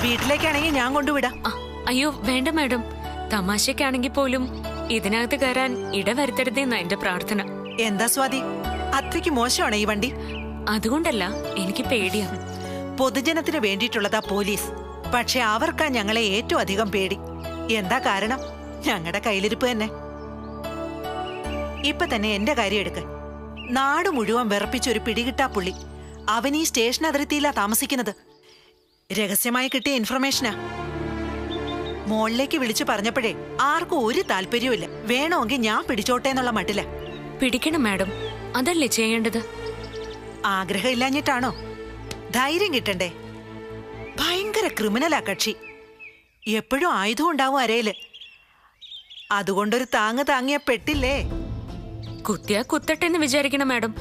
വീട്ടിലേക്കാണെങ്കിൽ ഞാൻ കൊണ്ടുവിടാം. അയ്യോ വേണ്ട മാഡം, തമാശക്കാണെങ്കിൽ പോലും ഇതിനകത്ത് കയറാൻ ഇടവരുത്തരുതെന്നാ എന്റെ പ്രാർത്ഥന. എന്താ സ്വാതി, അത്രയ്ക്ക് മോശമാണ് ഈ വണ്ടി? അതുകൊണ്ടല്ല, എനിക്ക് പേടിയാ. പൊതുജനത്തിന് വേണ്ടിയിട്ടുള്ളതാ പോലീസ്, പക്ഷെ അവർക്കാ ഞങ്ങളെ ഏറ്റവും അധികം പേടി. എന്താ കാരണം? ഞങ്ങളുടെ കയ്യിലിരിപ്പ് തന്നെ. ഇപ്പൊ തന്നെ എന്റെ കാര്യം എടുക്ക. നാട് മുഴുവൻ വിറപ്പിച്ചൊരു പിടികിട്ടാ പുള്ളി. അവൻ ഈ സ്റ്റേഷൻ അതിർത്തിയിലാ താമസിക്കുന്നത്. രഹസ്യമായി കിട്ടിയ ഇൻഫർമേഷനാ. മോളിലേക്ക് വിളിച്ചു പറഞ്ഞപ്പോഴേ ആർക്കും ഒരു താല്പര്യവുമില്ല. വേണമെങ്കിൽ ഞാൻ പിടിച്ചോട്ടെ എന്നുള്ള മട്ടില്ല. പിടിക്കണം മാഡം, അതല്ലേ ചെയ്യേണ്ടത്. ആഗ്രഹം ഇല്ലാഞ്ഞിട്ടാണോ? ധൈര്യം കിട്ടണ്ടേ? ഭയങ്കര ക്രിമിനലാ കക്ഷി. എപ്പോഴും ആയുധം ഉണ്ടാവും അരയില്. അതുകൊണ്ടൊരു താങ്ങിയ പെട്ടില്ലേ. കുത്തിയാ കുത്തട്ടെ എന്ന് വിചാരിക്കണം മാഡം.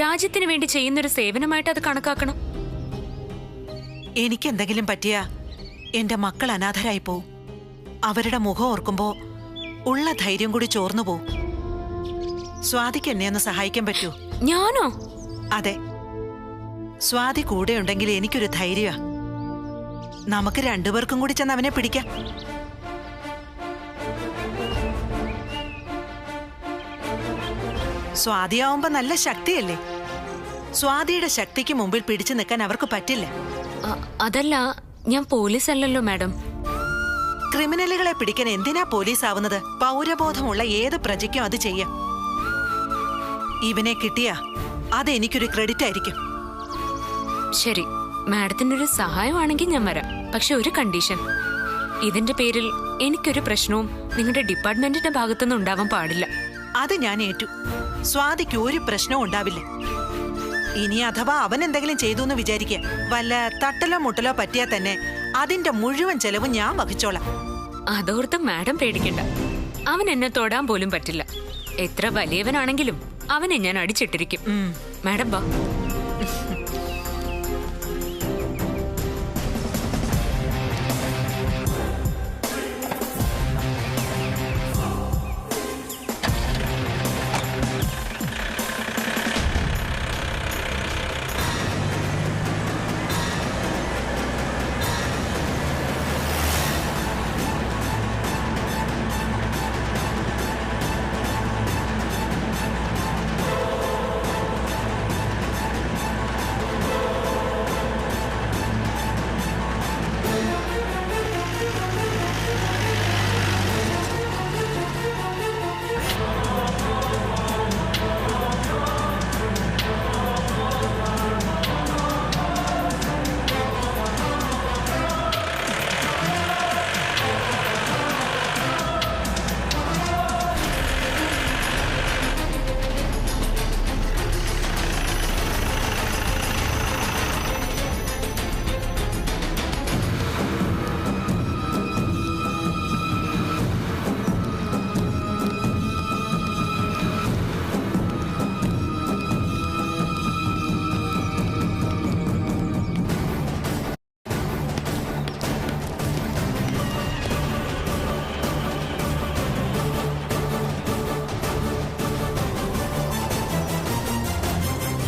രാജ്യത്തിന് വേണ്ടി ചെയ്യുന്നൊരു സേവനമായിട്ട് അത് കണക്കാക്കണം. എനിക്കെന്തെങ്കിലും പറ്റിയാ എന്റെ മക്കൾ അനാഥരായി പോവും. അവരുടെ മുഖം ഓർക്കുമ്പോ ഉള്ള ധൈര്യം കൂടി ചോർന്നു പോവും. സ്വാതിക്ക് എന്നെ ഒന്ന് സഹായിക്കാൻ പറ്റൂ? ഞാനോ? അതെ, സ്വാതി കൂടെ ഉണ്ടെങ്കിൽ എനിക്കൊരു ധൈര്യ. നമുക്ക് രണ്ടുപേർക്കും കൂടി ചെന്ന് അവനെ പിടിക്കാം. സ്വാതിയാവുമ്പോ നല്ല ശക്തിയല്ലേ? സ്വാതിയുടെ ശക്തിക്ക് മുമ്പിൽ പിടിച്ചു നിൽക്കാൻ അവർക്ക് പറ്റില്ല. അതല്ല, ഞാൻ പോലീസ് അല്ലല്ലോ മാഡം. ക്രിമിനലുകളെ പിടിക്കാൻ എന്തിനാ പോലീസ് ആവുന്നത്? പൗരബോധമുള്ള ഏത് പ്രജയ്ക്കും അത് ചെയ്യാം. ഇവനെ കിട്ടിയാ അതെനിക്കൊരു ക്രെഡിറ്റ് ആയിരിക്കും. ശരി, മാഡത്തിനൊരു സഹായമാണെങ്കിൽ ഞാൻ വരാം. പക്ഷെ ഒരു കണ്ടീഷൻ. ഇതിന്റെ പേരിൽ എനിക്കൊരു പ്രശ്നവും നിങ്ങളുടെ ഡിപ്പാർട്ട്മെന്റിന്റെ ഭാഗത്തുനിന്ന് ഉണ്ടാവാൻ പാടില്ല. അത് ഞാൻ ഏറ്റു. സ്വാതിക്ക് ഒരു പ്രശ്നവും ഉണ്ടാവില്ല. ഇനി അഥവാ അവൻ എന്തെങ്കിലും ചെയ്തു എന്ന് വിചാരിക്കുക, വല്ല തട്ടലോ മുട്ടലോ പറ്റിയാ തന്നെ അതിന്റെ മുഴുവൻ ചെലവും ഞാൻ വഹിച്ചോളാം. അതോർത്ത് മാഡം പേടിക്കണ്ട. അവൻ എന്നെ തൊടാൻ പോലും പറ്റില്ല. എത്ര വലിയവനാണെങ്കിലും അവനെ ഞാൻ അടിച്ചിട്ടിരിക്കും. മാഡം വാ.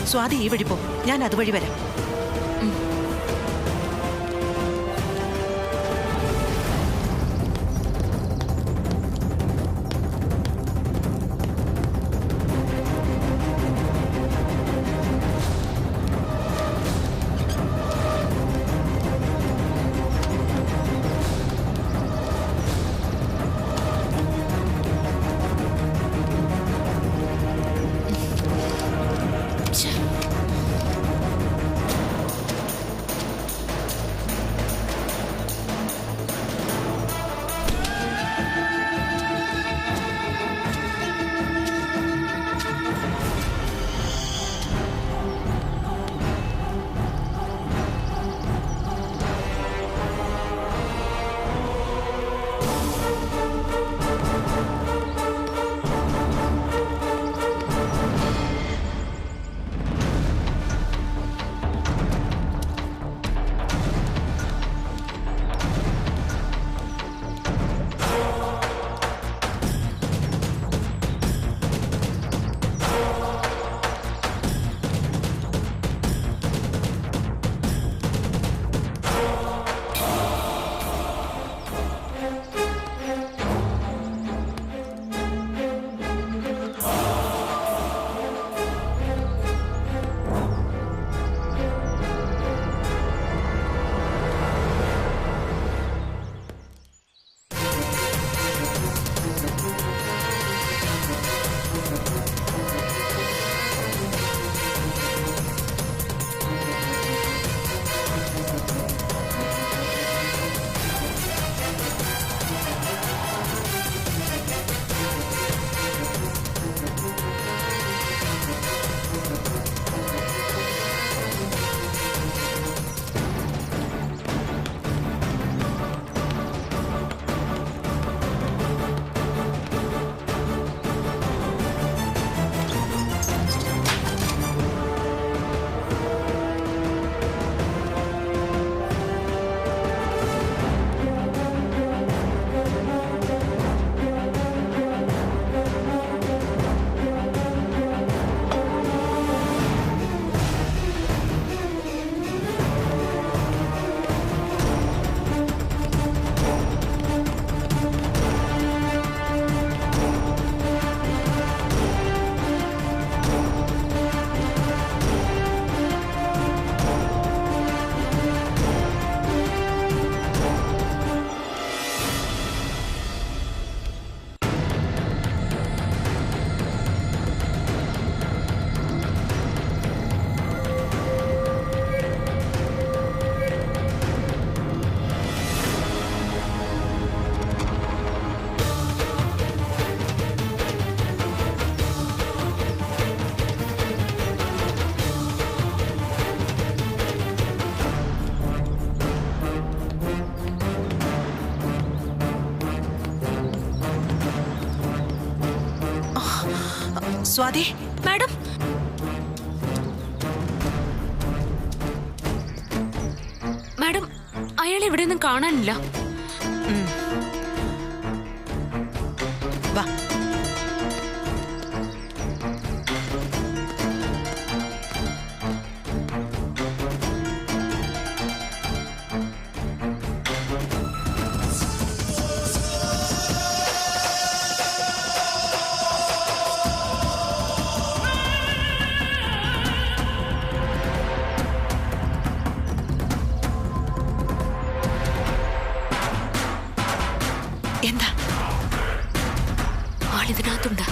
സ്വാതി ഈ വഴി പോ, ഞാൻ അതുവഴി വരാം. സ്വാതി, മാഡം. മാഡം, അയാളെ ഇവിടെ ഒന്നും കാണാനില്ല. വാ. എന്താ ആളിതിനകത്തുണ്ട്.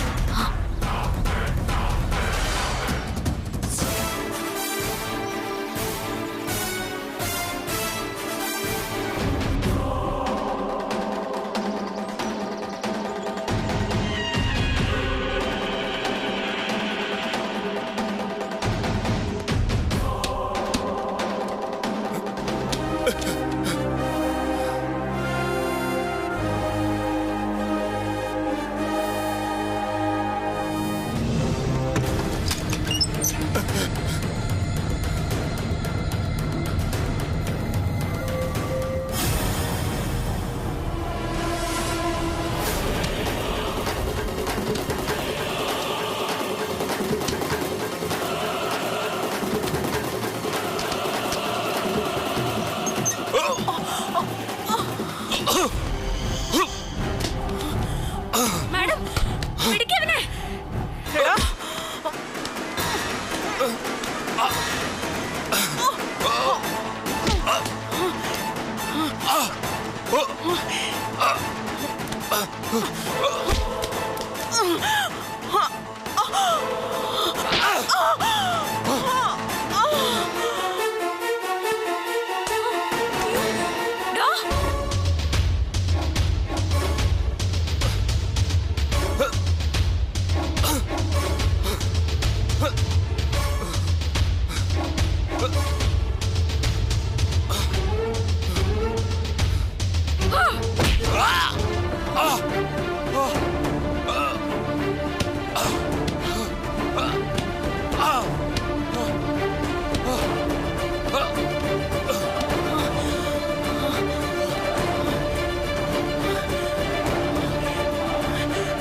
മാഡം, പിടിക്കവനെ.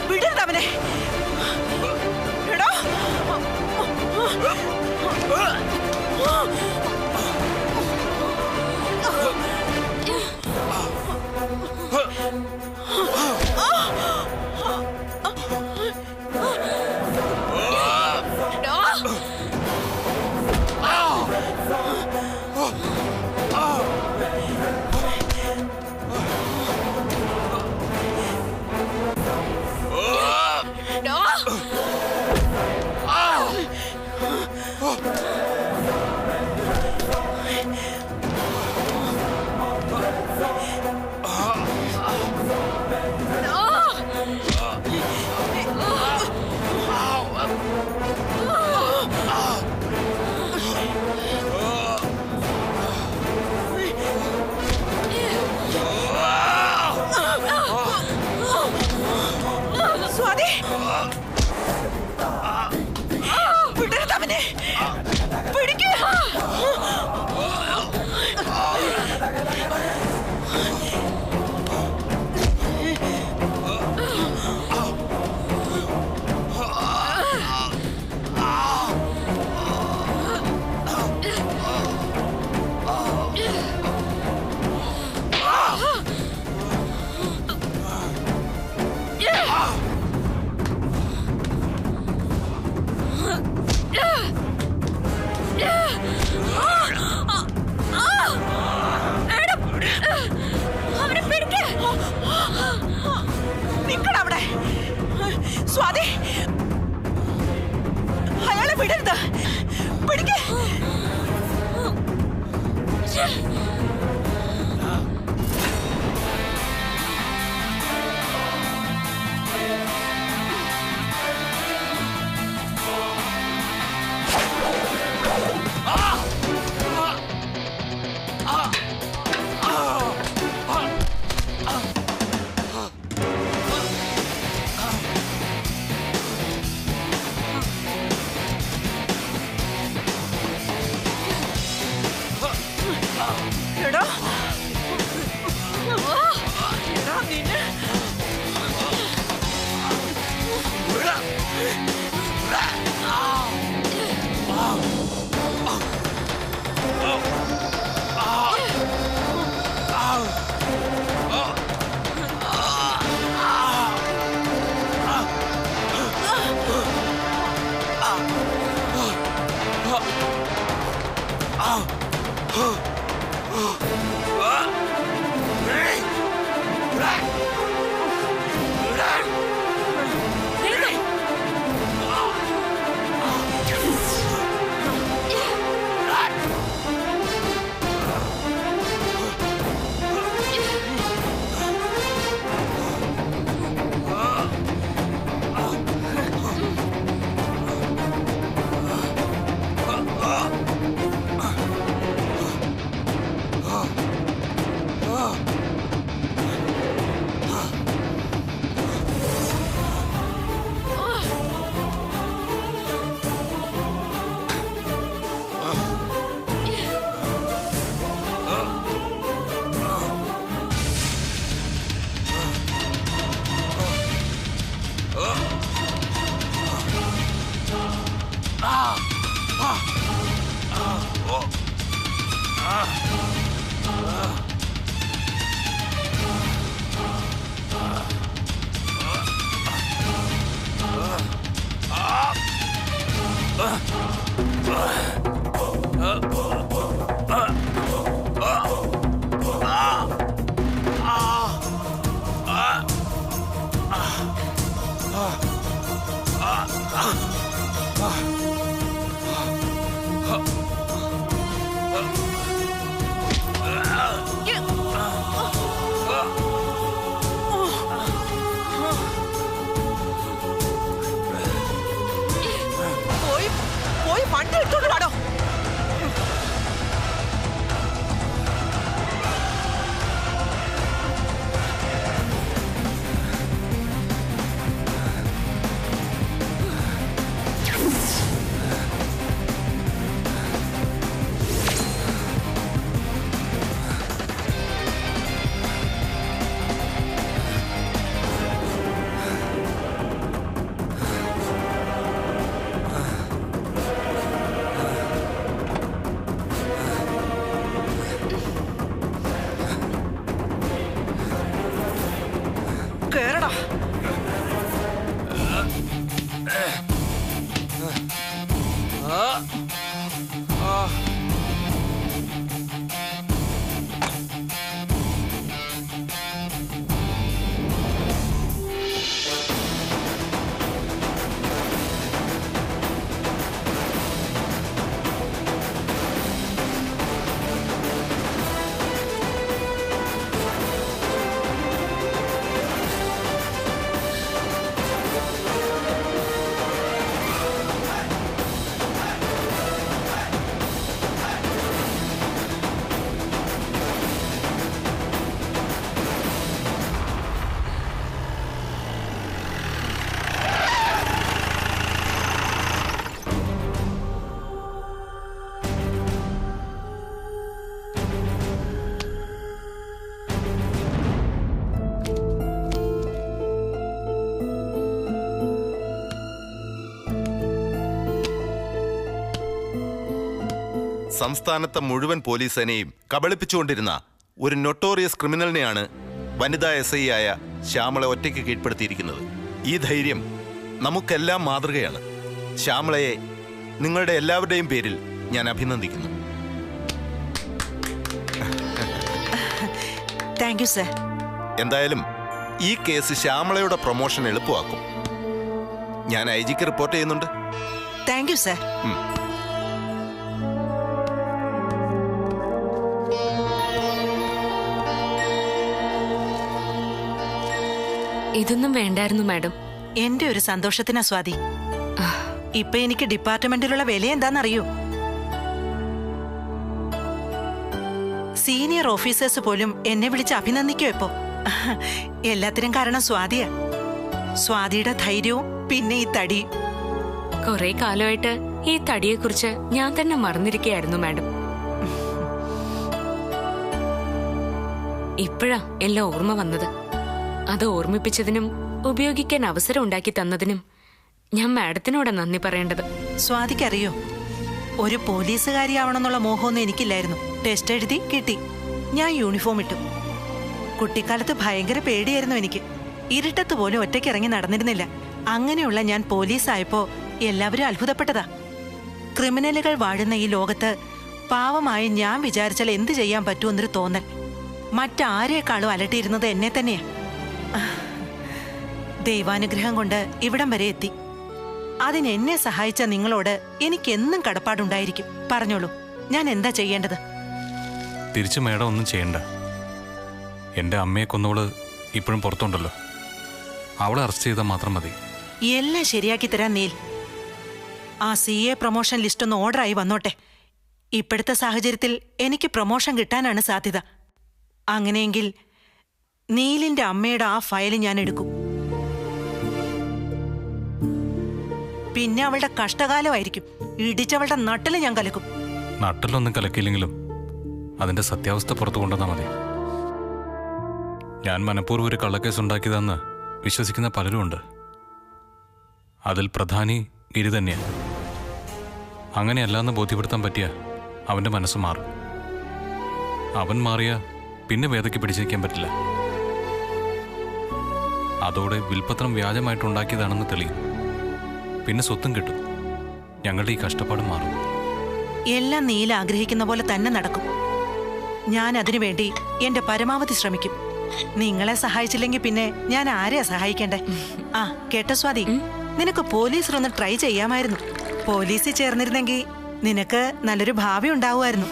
വിടരുതവനെ. എടോ, സ്വാതി, വിടരുതവനെ. പിടിക്കുക. സംസ്ഥാനത്തെ മുഴുവൻ പോലീസ് സേനയും കബളിപ്പിച്ചുകൊണ്ടിരുന്ന ഒരു നൊട്ടോറിയസ് ക്രിമിനലിനെയാണ് വനിതാ SI ആയ ശ്യാമള ഒറ്റയ്ക്ക് കീഴ്പ്പെടുത്തിയിരിക്കുന്നത്. ഈ ധൈര്യം നമുക്കെല്ലാം മാതൃകയാണ്. ശ്യാമളയെ നിങ്ങളുടെ എല്ലാവരുടെയും പേരിൽ ഞാൻ അഭിനന്ദിക്കുന്നു. Thank you sir. എന്തായാലും ഈ കേസ് ശ്യാമളയുടെ പ്രൊമോഷൻ എളുപ്പമാക്കും. ഞാൻ IG-ക്ക് റിപ്പോർട്ട് ചെയ്യുന്നുണ്ട്. Thank you sir. ഇതൊന്നും വേണ്ടായിരുന്നു മാഡം. എന്റെ ഒരു സന്തോഷത്തിനാ സ്വാതി. ഇപ്പൊ എനിക്ക് ഡിപ്പാർട്ട്മെന്റിലുള്ള വില എന്താണെന്നറിയോ? സീനിയർ ഓഫീസേഴ്സ് പോലും എന്നെ വിളിച്ച് അഭിനന്ദിക്കോ ഇപ്പോ. എല്ലാത്തിനും കാരണം സ്വാതിയാ. സ്വാതിയുടെ ധൈര്യവും പിന്നെ ഈ തടിയും. കുറെ കാലമായിട്ട് ഈ തടിയെക്കുറിച്ച് ഞാൻ തന്നെ മറന്നിരിക്കുകയായിരുന്നു മാഡം. ഇപ്പോഴാ എല്ലാം ഓർമ്മ വന്നത്. അത് ഓർമ്മിപ്പിച്ചതിനും ഉപയോഗിക്കാൻ അവസരം ഉണ്ടാക്കി തന്നതിനും ഞാൻ മാഡത്തിനോടാ നന്ദി പറയേണ്ടത്. സ്വാതിക്കറിയോ, ഒരു പോലീസുകാരിയാവണമെന്നുള്ള മോഹമൊന്നും എനിക്കില്ലായിരുന്നു. ടെസ്റ്റ് എഴുതി കിട്ടി, ഞാൻ യൂണിഫോം ഇട്ടു. കുട്ടിക്കാലത്ത് ഭയങ്കര പേടിയായിരുന്നു എനിക്ക്. ഇരുട്ടത്ത് പോലും ഒറ്റയ്ക്ക് ഇറങ്ങി നടന്നിരുന്നില്ല. അങ്ങനെയുള്ള ഞാൻ പോലീസായപ്പോ എല്ലാവരും അത്ഭുതപ്പെട്ടതാ. ക്രിമിനലുകൾ വാഴുന്ന ഈ ലോകത്ത് പാവമായി ഞാൻ വിചാരിച്ചാൽ എന്ത് ചെയ്യാൻ പറ്റുമെന്നൊരു തോന്നൽ. മറ്റാരേക്കാളും അലട്ടിയിരുന്നത് എന്നെ തന്നെയാ. ദൈവാനുഗ്രഹം കൊണ്ട് ഇവിടം വരെ എത്തി. അതിനെന്നെ സഹായിച്ച നിങ്ങളോട് എനിക്കെന്നും കടപ്പാടുണ്ടായിരിക്കും. പറഞ്ഞോളൂ, ഞാൻ എന്താ ചെയ്യേണ്ടത്? തിരിച്ചു മേഡം ഒന്നും ചെയ്യണ്ട. എൻ്റെ അമ്മയെ കൊന്നവള് ഇപ്പോഴും പുറത്തുണ്ടല്ലോ. അവളെ അറസ്റ്റ് ചെയ്താൽ മാത്രം മതി. എല്ലാം ശരിയാക്കി തരാൻ നീൽ. ആ CA പ്രൊമോഷൻ ലിസ്റ്റ് ഒന്ന് ഓർഡറായി വന്നോട്ടെ. ഇപ്പോഴത്തെ സാഹചര്യത്തിൽ എനിക്ക് പ്രൊമോഷൻ കിട്ടാനാണ് സാധ്യത. അങ്ങനെയെങ്കിൽ നീലിന്റെ അമ്മയുടെ ആ ഫയൽ ഞാൻ എടുക്കും. പിന്നെ അവളുടെ കഷ്ടകാലമായിരിക്കും. ഇടിച്ചവളുടെ നട്ടല് ഞാൻ കലക്കും. നട്ടലൊന്നും കലക്കിയില്ലെങ്കിലും അതിന്റെ സത്യാവസ്ഥ പുറത്തു കൊണ്ടുവന്നാൽ മതി. ഞാൻ മനഃപൂർവ്വം ഒരു കള്ളക്കേസ് ഉണ്ടാക്കിയതെന്ന് വിശ്വസിക്കുന്ന പലരുമുണ്ട്. അതിൽ പ്രധാനി ഗിരി തന്നെയാണ്. അങ്ങനെയല്ലാന്ന് ബോധ്യപ്പെടുത്താൻ പറ്റിയ അവന്റെ മനസ്സ് മാറും. അവൻ മാറിയ പിന്നെ വേദയ്ക്ക് പിടിച്ചേക്കാൻ പറ്റില്ല. അതോടെ വിൽപത്രം വ്യാജമായിട്ടുണ്ടാക്കിയതാണെന്ന് തെളിയും. പിന്നെ സ്വത്തും കിട്ടും. ഞങ്ങളുടെ ഈ കഷ്ടപ്പാട് മാറും. എല്ലാം നീല ആഗ്രഹിക്കുന്ന പോലെ തന്നെ നടക്കും. ഞാൻ അതിനുവേണ്ടി എന്റെ പരമാവധി ശ്രമിക്കും. നിങ്ങളെ സഹായിച്ചില്ലെങ്കിൽ പിന്നെ ഞാൻ ആരെയാ സഹായിക്കേണ്ടേ? ആ കേട്ടോ സ്വാതി, നിനക്ക് പോലീസിലൊന്ന് ട്രൈ ചെയ്യാമായിരുന്നു. പോലീസിൽ ചേർന്നിരുന്നെങ്കിൽ നിനക്ക് നല്ലൊരു ഭാവി ഉണ്ടാവുമായിരുന്നു.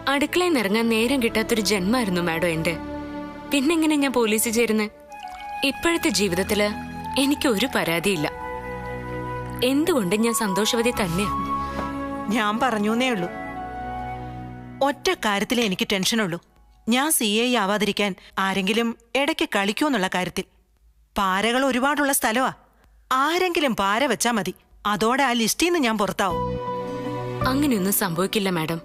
അടുക്കളയിൽ നിറങ്ങാൻ നേരം കിട്ടാത്തൊരു ജന്മായിരുന്നു മാഡം എന്റെ. പിന്നെങ്ങനെ ഞാൻ പോലീസിൽ ചേരുന്നത്? ഇപ്പോഴത്തെ ജീവിതത്തില് എനിക്ക് ഒരു പരാതിയില്ല. എന്തുകൊണ്ട് ഞാൻ സന്തോഷവതി തന്നെ. ഞാൻ പറഞ്ഞേ ഉള്ളൂ. ഒറ്റ കാര്യത്തിലേ എനിക്ക് ടെൻഷനുള്ളൂ. ഞാൻ CA ആവാതിരിക്കാൻ ആരെങ്കിലും ഇടയ്ക്ക് കളിക്കൂന്നുള്ള കാര്യത്തിൽ. പാരകൾ ഒരുപാടുള്ള സ്ഥലമാ. ആരെങ്കിലും പാര വെച്ചാ മതി, അതോടെ ആ ലിസ്റ്റിൽ നിന്ന് ഞാൻ പുറത്താവും. അങ്ങനെയൊന്നും സംഭവിക്കില്ല മാഡം.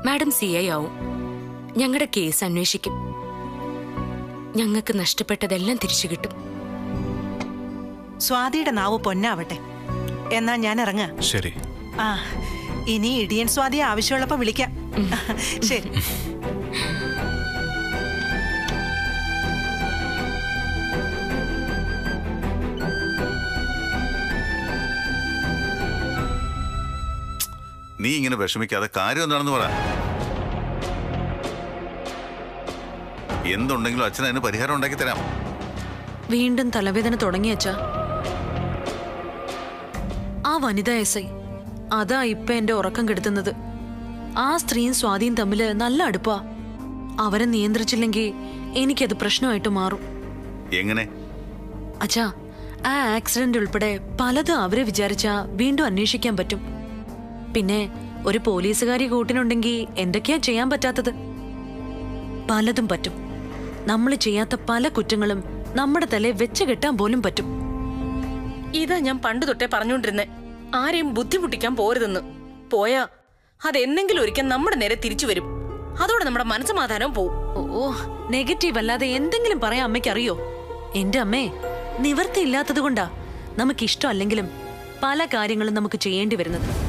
മാഡം CI ആവും. ഞങ്ങളുടെ കേസ് അന്വേഷിക്കും. ഞങ്ങൾക്ക് നഷ്ടപ്പെട്ടതെല്ലാം തിരിച്ചു കിട്ടും. സ്വാതിയുടെ നാവ് പൊന്നാവട്ടെ. എന്നാ ഞാൻ ഇറങ്ങാ. ശരി. ആ ഇനി ഇടിയൻ സ്വാതി ആവശ്യമുള്ളപ്പോ വിളിക്കാം. ശരി. നീ ഇങ്ങനെ വിഷമിക്കാതെ കാര്യം എന്താണെന്ന് പറ. എന്തുണ്ടെങ്കിലും അച്ഛൻ അതിന് പരിഹാരം ഉണ്ടാക്കി തരാം. വീണ്ടും തലവേദന തുടങ്ങി അച്ഛാ. ആ വനിതാ എസ്ഐ അതാ ഇപ്പൊ എന്റെ ഉറക്കം കെടുത്തുന്നത്. ആ സ്ത്രീയും സ്വാതിയും തമ്മില് നല്ല അടുപ്പാ. അവരെ നിയന്ത്രിച്ചില്ലെങ്കിൽ എനിക്കത് പ്രശ്നമായിട്ട് മാറും. എങ്ങനെ? അച്ഛാ, ആ ആക്സിഡന്റ് ഉൾപ്പെടെ പലതും അവരെ വിചാരിച്ചാ വീണ്ടും അന്വേഷിക്കാൻ പറ്റും. പിന്നെ ഒരു പോലീസുകാരി കൂട്ടിനുണ്ടെങ്കിൽ എന്തൊക്കെയാ ചെയ്യാൻ പറ്റാത്തത്? പലതും പറ്റും. നമ്മൾ ചെയ്യാത്ത പല കുറ്റങ്ങളും നമ്മുടെ തലയെ വെച്ച് കെട്ടാൻ പോലും പറ്റും. ഇതാ ഞാൻ പണ്ട് തൊട്ടേ പറഞ്ഞുകൊണ്ടിരുന്നേ, ആരെയും ബുദ്ധിമുട്ടിക്കാൻ പോരുതെന്ന്. പോയാ അതെന്തെങ്കിലും ഒരിക്കൽ നമ്മുടെ നേരെ തിരിച്ചു വരും. അതോടെ നമ്മുടെ മനസ്സമാധാനവും പോവും. ഓ, നെഗറ്റീവ് അല്ലാതെ എന്തെങ്കിലും പറയാൻ അമ്മയ്ക്ക് അറിയോ? എന്റെ അമ്മേ, നിവർത്തിയില്ലാത്തത് കൊണ്ടാ നമുക്കിഷ്ടം അല്ലെങ്കിലും പല കാര്യങ്ങളും നമുക്ക് ചെയ്യേണ്ടി വരുന്നത്.